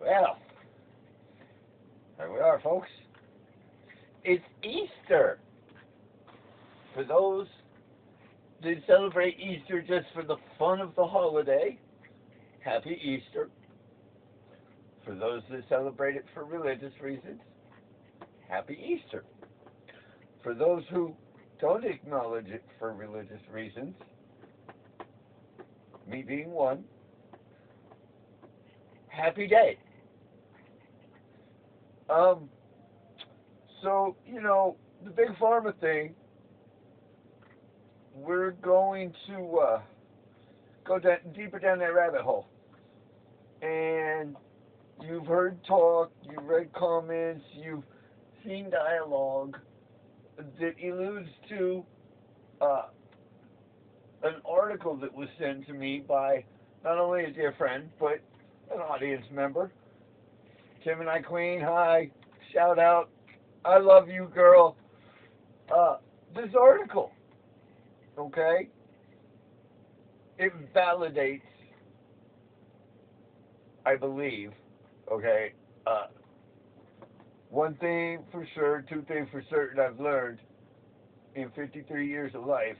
Well, here we are, folks. It's Easter. For those that celebrate Easter just for the fun of the holiday, happy Easter. For those that celebrate it for religious reasons, happy Easter. For those who don't acknowledge it for religious reasons, me being one, happy day. Um, so, the big pharma thing, we're going to go deeper down that rabbit hole. And you've heard talk, you've read comments, you've seen dialogue that alludes to uh, an article that was sent to me by not only a dear friend, but an audience member. Gemini Queen, hi, shout out, I love you, girl. This article, okay, it validates, I believe, okay, one thing for sure, two things for certain I've learned in 53 years of life.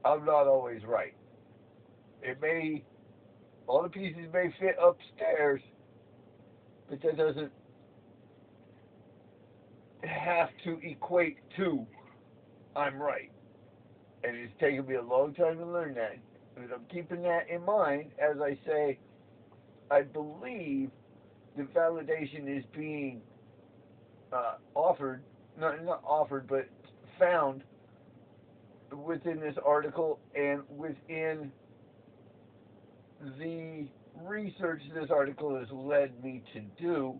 I'm not always right. It may, all the pieces may fit upstairs, but that doesn't have to equate to I'm right. And it's taken me a long time to learn that. But I'm keeping that in mind as I say I believe the validation is being offered, not offered, but found within this article and within the research this article has led me to do,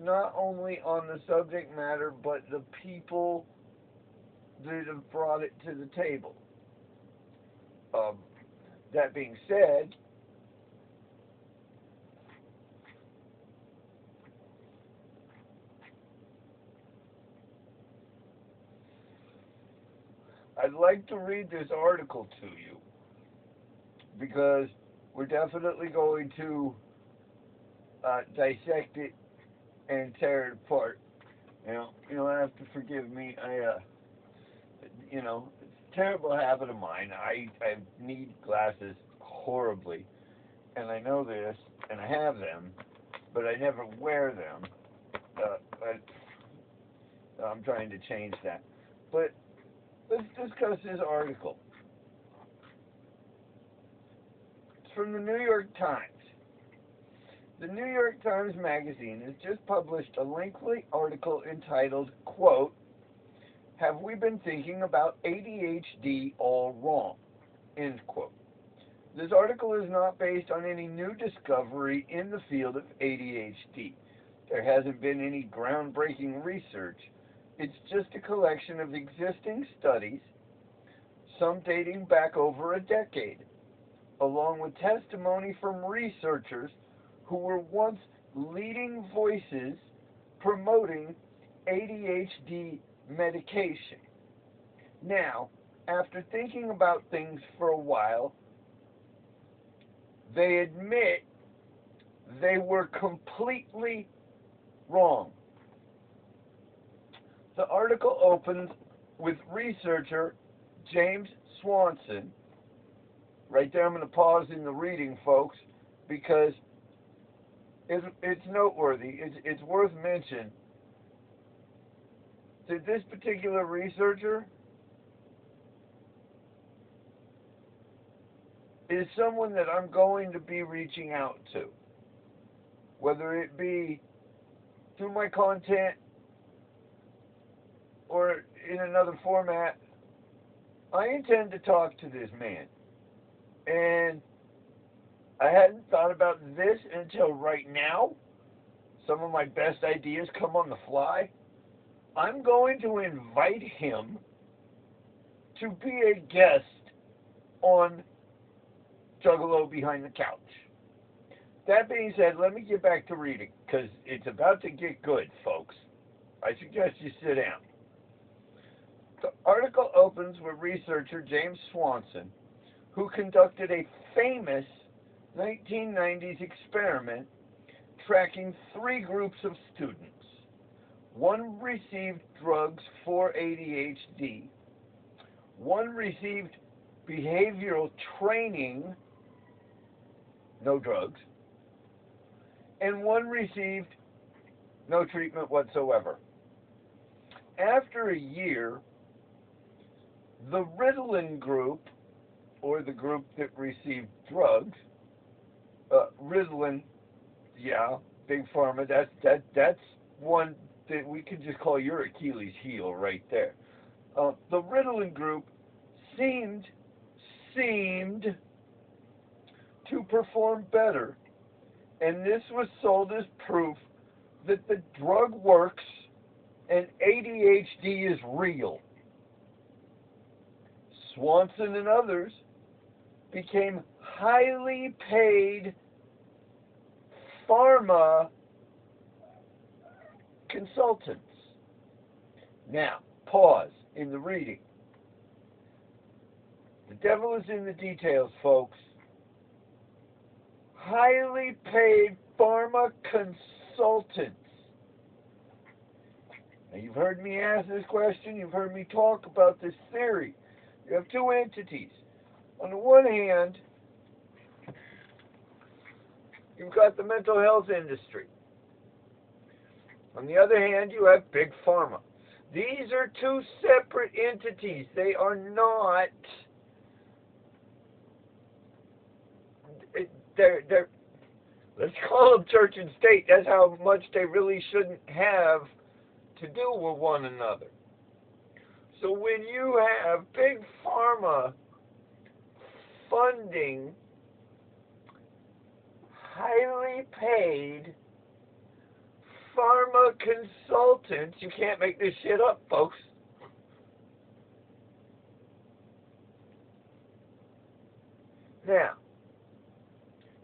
not only on the subject matter, but the people that have brought it to the table. That being said, I'd like to read this article to you because we're definitely going to dissect it and tear it apart. You have to forgive me. It's a terrible habit of mine. I need glasses horribly, and I know this, and I have them, but I never wear them. I'm trying to change that. But let's discuss this article. It's from the New York Times. The New York Times Magazine has just published a lengthy article entitled, quote, "Have we been thinking about ADHD all wrong?" End quote. This article is not based on any new discovery in the field of ADHD. There hasn't been any groundbreaking research. It's just a collection of existing studies, some dating back over a decade, along with testimony from researchers who were once leading voices promoting ADHD medication. Now, after thinking about things for a while, they admit they were completely wrong. The article opens with researcher James Swanson. Right there, I'm going to pause in the reading, folks, because it's noteworthy. It's worth mention that this particular researcher is someone that I'm going to be reaching out to, whether it be through my content or in another format. I intend to talk to this man. And I hadn't thought about this until right now. Some of my best ideas come on the fly. I'm going to invite him to be a guest on Juggalo Behind the Couch. That being said, let me get back to reading, because it's about to get good, folks. I suggest you sit down. The article opens with researcher James Swanson, who conducted a famous 1990s experiment tracking 3 groups of students. One received drugs for ADHD. One received behavioral training, no drugs. And one received no treatment whatsoever. After a year, the Ritalin group, or the group that received drugs, Ritalin, yeah, big pharma, that's one that we could just call your Achilles heel right there. The Ritalin group seemed to perform better, and this was sold as proof that the drug works and ADHD is real. Swanson and others became highly paid pharma consultants. Now, pause in the reading. The devil is in the details, folks. Highly paid pharma consultants. Now, you've heard me ask this question. You've heard me talk about this theory. You have 2 entities. On the one hand, you've got the mental health industry. On the other hand, you have Big Pharma. These are 2 separate entities. They are not... They're let's call them church and state. That's how much they really shouldn't have to do with one another. So when you have Big Pharma funding highly paid pharma consultants, you can't make this shit up, folks. Now,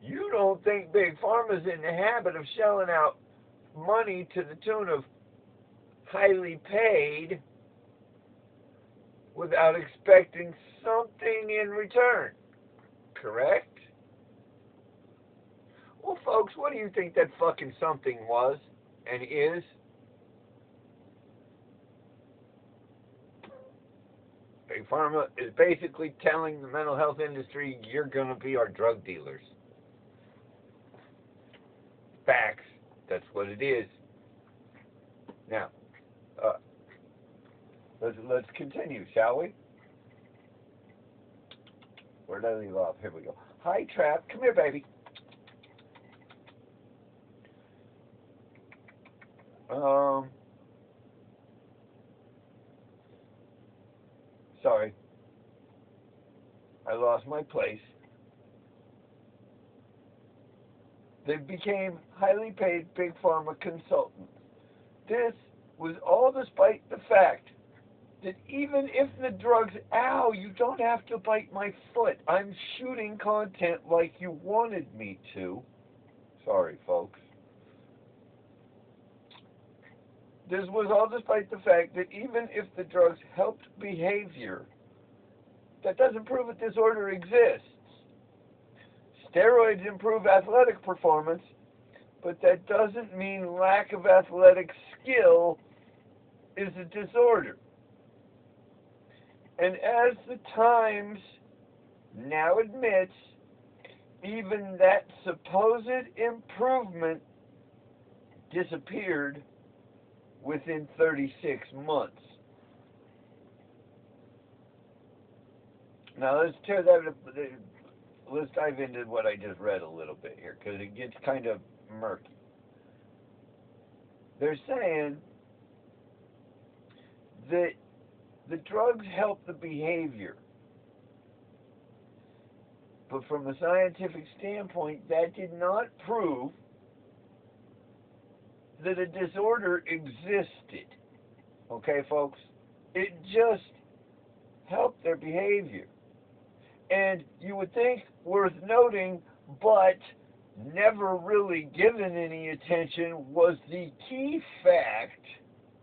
you don't think Big Pharma's in the habit of shelling out money to the tune of highly paid without expecting something in return, correct? Well, folks, what do you think that fucking something was and is? Big Pharma is basically telling the mental health industry, you're going to be our drug dealers. Facts. That's what it is. Now, let's continue, shall we? Where did I leave off? Here we go. Hi, Trap. Come here, baby. Sorry. I lost my place. They became highly paid Big Pharma consultants. This was all despite the fact that even if the drugs, ow, you don't have to bite my foot. I'm shooting content like you wanted me to. Sorry, folks. This was all despite the fact that even if the drugs helped behavior, that doesn't prove a disorder exists. Steroids improve athletic performance, but that doesn't mean lack of athletic skill is a disorder. And as the Times now admits, even that supposed improvement disappeared within 36 months. Now let's tear that up. Let's dive into what I just read a little bit here, because it gets kind of murky. They're saying that the drugs help the behavior, but from a scientific standpoint, that did not prove that a disorder existed. Okay, folks? It just helped their behavior. And you would think, worth noting, but never really given any attention, was the key fact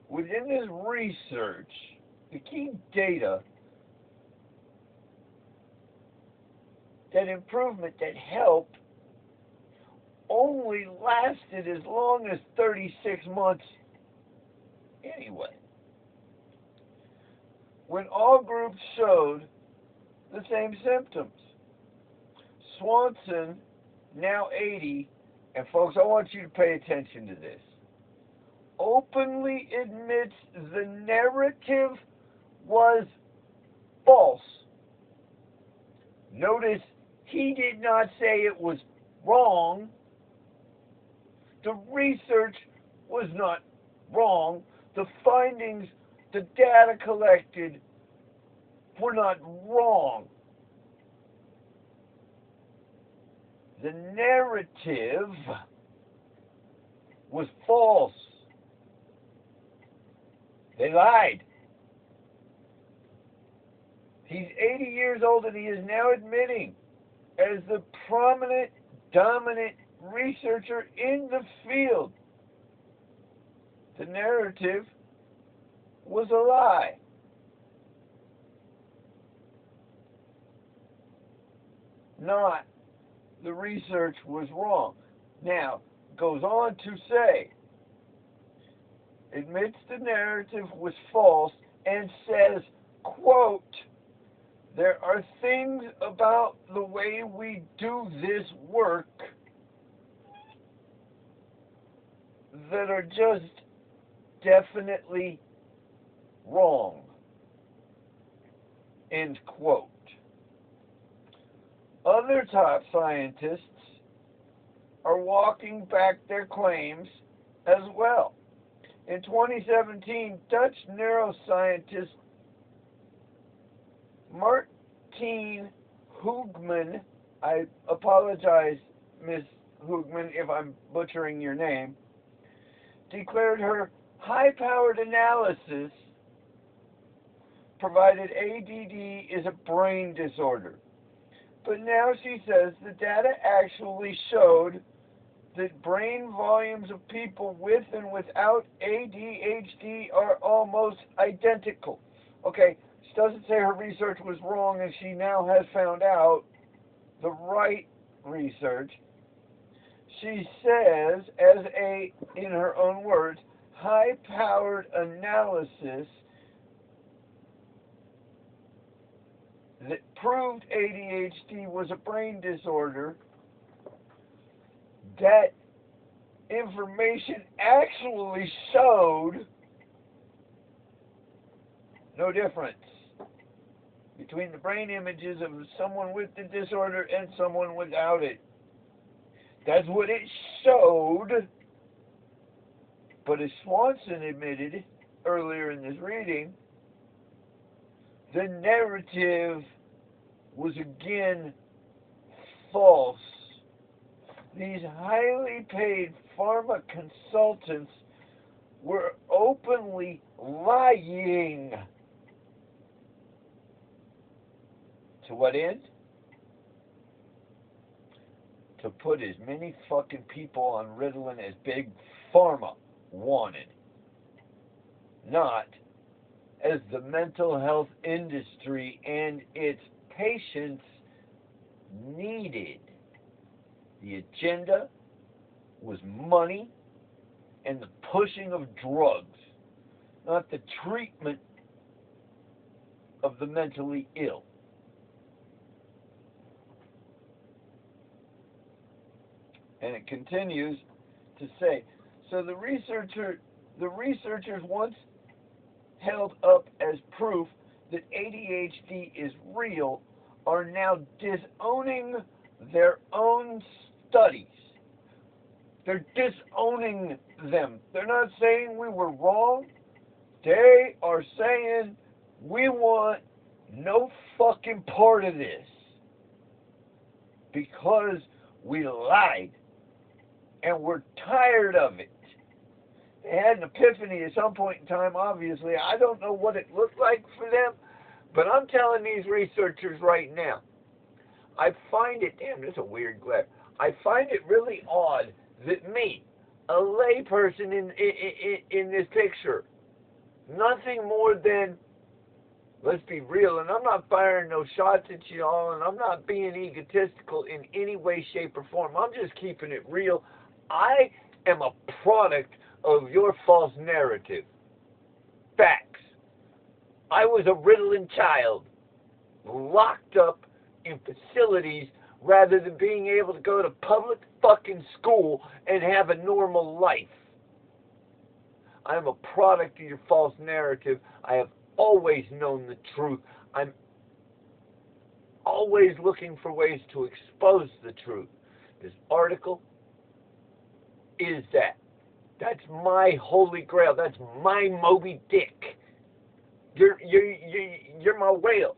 within this research, the key data, that improvement, that help, only lasted as long as 36 months anyway. When all groups showed the same symptoms. Swanson, now 80, and folks, I want you to pay attention to this, openly admits the narrative was false. Notice he did not say it was wrong. The research was not wrong. The findings, the data collected were not wrong. The narrative was false. They lied. He's 80 years old and he is now admitting, as the prominent, dominant researcher in the field, the narrative was a lie. Not the research was wrong. Now, goes on to say, admits the narrative was false and says, quote, there are things about the way we do this work that are just definitely wrong, end quote. Other top scientists are walking back their claims as well. In 2017, Dutch neuroscientist Martine Hoogman, I apologize, Ms. Hoogman, if I'm butchering your name, declared her high-powered analysis provided ADD is a brain disorder. But now she says the data actually showed that brain volumes of people with and without ADHD are almost identical. Okay, she doesn't say her research was wrong and she now has found out the right research. She says, as a, in her own words, high-powered analysis that proved ADHD was a brain disorder, that information actually showed no difference between the brain images of someone with the disorder and someone without it. That's what it showed. But as Swanson admitted earlier in this reading, the narrative was again false. These highly paid pharma consultants were openly lying. To what end? To put as many fucking people on Ritalin as big pharma wanted. Not as the mental health industry and its patients needed. The agenda was money and the pushing of drugs, not the treatment of the mentally ill. And it continues to say, so the researchers once held up as proof that ADHD is real are now disowning their own studies. They're disowning them. They're not saying we were wrong. They are saying we want no fucking part of this because we lied and we're tired of it. They had an epiphany at some point in time, obviously. I don't know what it looked like for them, but I'm telling these researchers right now, I find it, damn, that's a weird glare. I find it really odd that me, a layperson in this picture, nothing more than, let's be real, and I'm not firing no shots at y'all, and I'm not being egotistical in any way, shape, or form. I'm just keeping it real. I am a product of your false narrative. Facts. I was a Ritalin child, locked up in facilities rather than being able to go to public fucking school and have a normal life. I am a product of your false narrative. I have always known the truth. I'm always looking for ways to expose the truth. This article is that. That's my holy grail. That's my Moby Dick. You're my whale.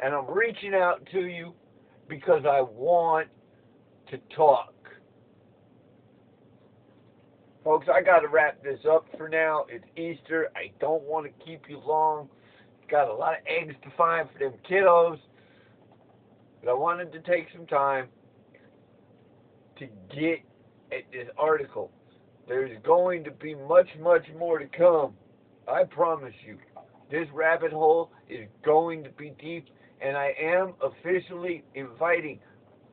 And I'm reaching out to you because I want to talk. Folks, I got to wrap this up for now. It's Easter. I don't want to keep you long. Got a lot of eggs to find for them kiddos. But I wanted to take some time to get at this article. There's going to be much, much more to come. I promise you. This rabbit hole is going to be deep, and I am officially inviting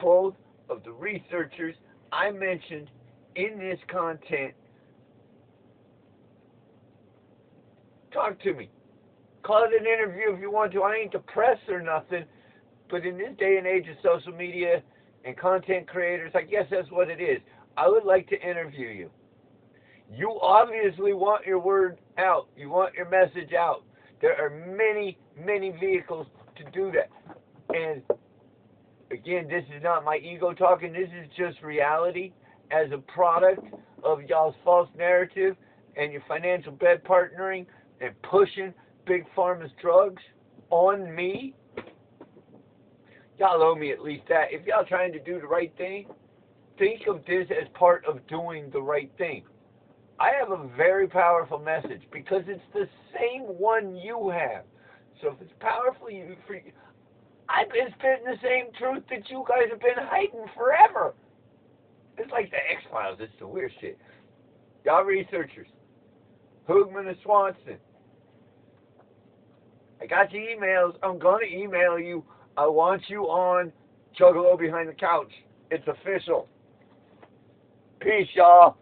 both of the researchers I mentioned in this content. Talk to me. Call it an interview if you want to. I ain't the press or nothing, but in this day and age of social media and content creators, I guess that's what it is. I would like to interview you. You obviously want your word out. You want your message out. There are many, many vehicles to do that. And again, this is not my ego talking. This is just reality as a product of y'all's false narrative and your financial bed partnering and pushing Big Pharma's drugs on me. Y'all owe me at least that. If y'all trying to do the right thing, think of this as part of doing the right thing. I have a very powerful message because it's the same one you have. So if it's powerful for you, I've been spitting the same truth that you guys have been hiding forever. It's like the X-Files. It's the weird shit. Y'all researchers, Hoogman and Swanson, I got your emails. I'm going to email you. I want you on Juggalo Behind the Couch. It's official. Peace, y'all.